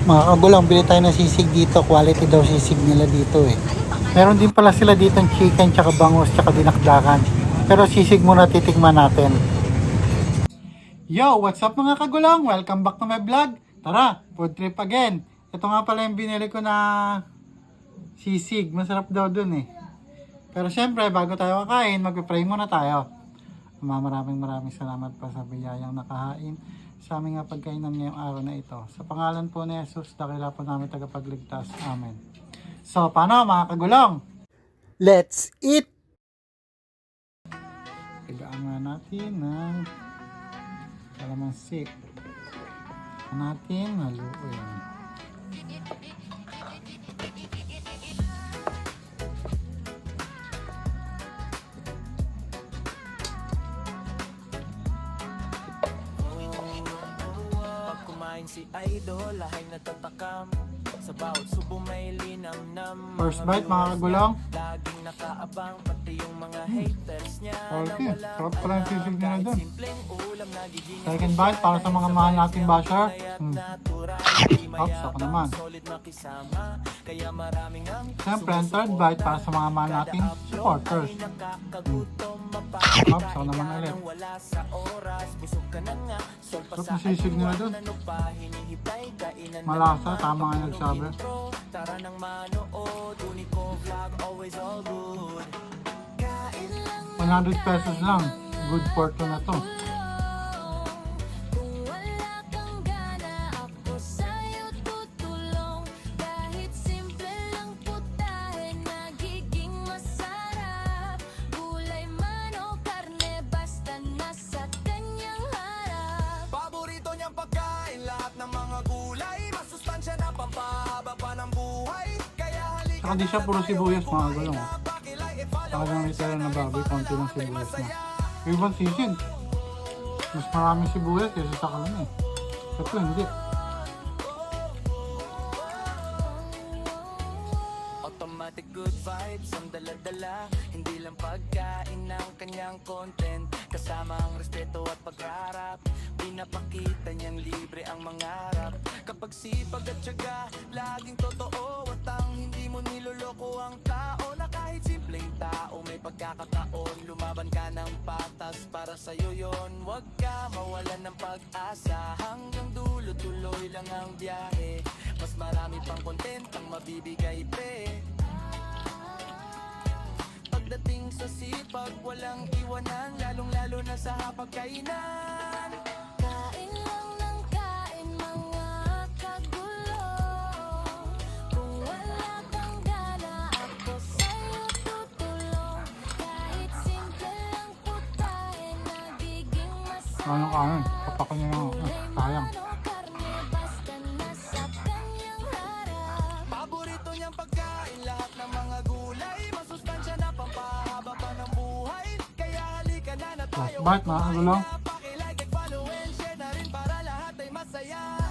Mga kagulang, bili tayo ng sisig dito. Quality daw sisig nila dito eh. Meron din pala sila dito ng chicken, tsaka bangus, tsaka dinakdakan. Pero sisig muna titikman natin. Yo, what's up mga kagulang? Welcome back to my vlog. Tara, food trip again. Ito nga pala yung binili ko na sisig. Masarap daw dun eh. Pero syempre, bago tayo kakain, magpipray muna tayo. Maraming salamat pa sa biyayang nakahain sa aming pagkainan ngayong araw na ito. Sa pangalan po ni Jesus, dakila po namin tagapagligtas. Amen. So, paano mga kagulong? Let's eat! Higaan nga natin ng kalamansi. Natin haluin. Si Idol ay natatakam sa bawat subo may linamnam. First bite mga kagulong. Laging nakaabang pati yung mga haters niya. Okay, sarap pala yung sisig nila dun. Second bite para sa mga mahal nating basher. Ops, ako naman. Siyempre, ang third bite para sa mga mahal nating supporters. Ops, ako naman ulit. Sarap na sisig nila dun. Malasa, tama nga nagsabi. 100 pesos lang. Good porto na to. Saka di siya puro sibuyas mga kagulong. Saka lang itala na baboy, konti lang sibuyas na. Ibang sisig. Mas maraming sibuyas kaysa sa kalan eh. Ito hindi. Automatic good vibes ang dala-dala. Hindi lang pagkain ng kanyang content. Kasama ang respeto at pagharap. Pinapakita niyang libre ang mangarap. Kapag sipag at tiyaga, laging totoo. At ang hindi mo niloloko ang tao. Na kahit simpleng tao may pagkakataon. Lumaban ka ng patas para sa'yo yon. Huwag ka mawalan ng pag-asa. Hanggang dulo tuloy lang ang biyahe. Mas marami pang content ang mabibigay pre. Pagdating sa sipag, walang iwanan. Lalong-lalo na sa hapagkainan. Kain lang ng kain mga kagulong. Kung wala kang gana, ako sa'yo tutulong. Kahit simple lang putahe, nagiging masarap. Ano kanin? Papakan niya yung sayang. Karne, basta nasa kanyang harap. Paborito niyang pagkain, lahat ng mga gulay. Masustansya na pampahaba pa ng buhay. Kaya halika na na tayo. Last bite mga kagulong. Paki-like at follow and share na rin para lahat ay masaya.